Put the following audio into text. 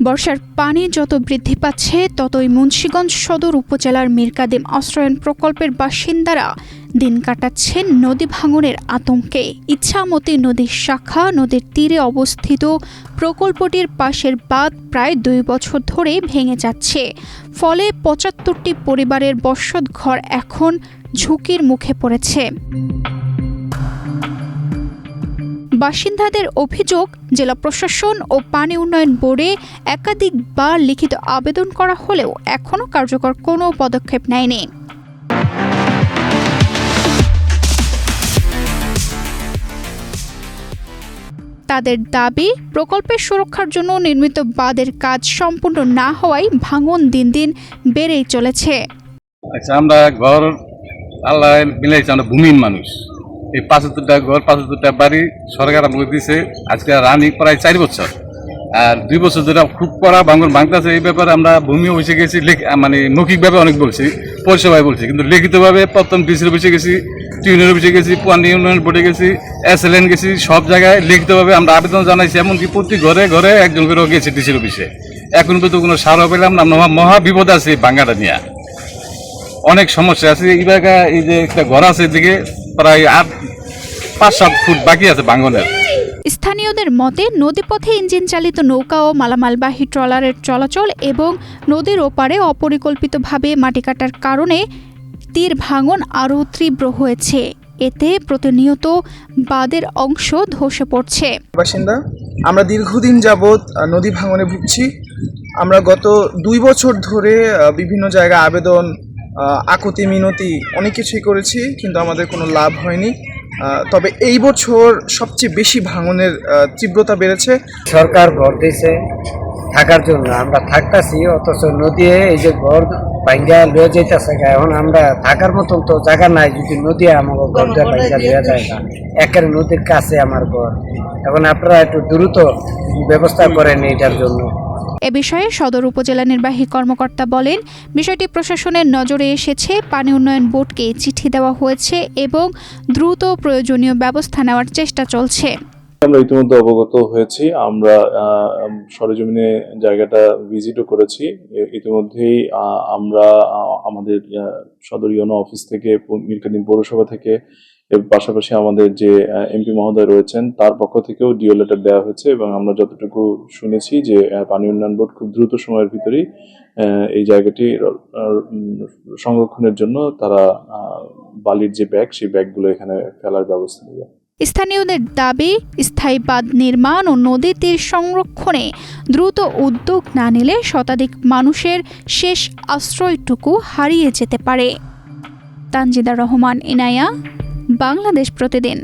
বর্ষার পানি যত বৃদ্ধি পাচ্ছে ততই মুন্সিগঞ্জ সদর উপজেলার মীরকাদিম আশ্রয়ণ প্রকল্পের বাসিন্দারা দিন কাটাচ্ছেন নদী ভাঙনের আতঙ্কে। ইচ্ছামতি নদীর শাখা নদীর তীরে অবস্থিত প্রকল্পটির পাশের বাঁধ প্রায় 2 বছর ধরে ভেঙে যাচ্ছে। ফলে ৭৫টি পরিবারের বসত ঘর এখন ঝুঁকির মুখে পড়েছে। বাসিন্দাদের অভিযোগ, জেলা প্রশাসন ও পানি উন্নয়ন বোর্ডে একাধিকবার লিখিত আবেদন করা হলেও এখনও কার্যকর কোনো পদক্ষেপ নেয়নি। তাদের দাবি, প্রকল্পের সুরক্ষার জন্য নির্মিত বাঁধের কাজ সম্পূর্ণ না হওয়ায় ভাঙন দিন দিন বেড়েই চলেছে। আচ্ছা, আমরা ঘর আল্লাহ মিলাইছি, আমরা ভূমিহীন মানুষ। এই ৭৫টা ঘর ৭৫টা বাড়ি সরকার আমাকে দিয়েছে আজকে রানি প্রায় 4 বছর, আর 2 বছর ধরে খুব কড়া ভাঙন ভাঙতেছে। এই ব্যাপারে আমরা ভূমি অফিসে গেছি, মানে মৌখিকভাবে অনেক বলছি, পরিষেবায় বলছি, কিন্তু লিখিতভাবে প্রথম ডিসির অফিসে গেছি, টিউনের অফিসে গেছি, পানি উন্নয়ন বোর্ডে গেছি, SLN গেছি, সব জায়গায় লিখিতভাবে আমরা আবেদন জানাইছি। এমনকি প্রতি ঘরে ঘরে একজন করেও গেছি ডিসির অফিসে। এখন পর্যন্ত কোনো সাড়া পেলাম না। মহা বিপদ আছে ভাঙাটা নিয়ে, অনেক সমস্যা আছে। এই জায়গায় এই যে একটা ঘর আছে, এদিকে প্রায় 5-7 ফুট বাকি আছে ভাঙনের। স্থানীয়দের মতে, নদীপথে ইঞ্জিন চালিত নৌকা ও মালামালবাহী ট্রলারের চলাচল এবং নদীর ওপারে অপরিকল্পিতভাবে মাটি কাটার কারণে তীর ভাঙন আরও তীব্র হয়েছে। এতে প্রতিনিয়ত বাঁধের অংশ ধসে পড়ছে। বাসিন্দা আমরা দীর্ঘদিন যাবৎ নদী ভাঙনে ভুগছি। আমরা গত 2 বছর ধরে বিভিন্ন জায়গায় আবেদন, আকুতি মিনতি অনেক কিছুই করেছি, কিন্তু আমাদের কোনো লাভ হয়নি। তবে এই বছর সবচেয়ে বেশি ভাঙনের তীব্রতা বেড়েছে। সরকার ঘর দিয়েছে থাকার জন্য, আমরা থাকতেছি, অথচ নদী এই যে ঘর ভাঙ্গা লয়ে যাইতেছে। এখন আমরা থাকার মতন তো জায়গা নাই। যদি নদী আমাকে ঘর দিয়ে ভাঙ্গা লয়ে যায় না, একের নদীর কাছে আমার ঘর। এখন আপনারা একটু দ্রুত ব্যবস্থা করেন এটার জন্য। এ বিষয়ে সদর উপজেলা নির্বাহী কর্মকর্তা বলেন, বিষয়টি প্রশাসনের নজরে এসেছে। পানি উন্নয়ন বোর্ডকে চিঠি দেওয়া হয়েছে এবং দ্রুত প্রয়োজনীয় ব্যবস্থা নেওয়ার চেষ্টা চলছে। আমরা ইতিমধ্যে অবগত হয়েছি। আমরা সরেজমিনে জায়গাটা ভিজিটও করেছি। ইতিমধ্যেই আমরা আমাদের সদর ইউনো অফিস থেকে, মীরকাদিম পৌরসভা থেকে, এর পাশাপাশি আমাদের যে এমপি মহোদয় রয়েছেন তার পক্ষ থেকেও ডিও লেটার দেওয়া হয়েছে, এবং আমরা যতটুকু শুনেছি যে পানি উন্নয়ন বোর্ড খুব দ্রুত সময়ের ভিতরেই এই জায়গাটি সংরক্ষণের জন্য তারা বালির যে ব্যাগ, সেই ব্যাগগুলো এখানে ফেলার ব্যবস্থা নেবে। স্থানীয়দের দাবি, স্থায়ী বাঁধ নির্মাণ ও নদী তীর সংরক্ষণে দ্রুত উদ্যোগ না নিলে শতাধিক মানুষের শেষ আশ্রয়টুকু হারিয়ে যেতে পারে। তানজিদা রহমান, ইনায়া, বাংলাদেশ প্রতিদিন।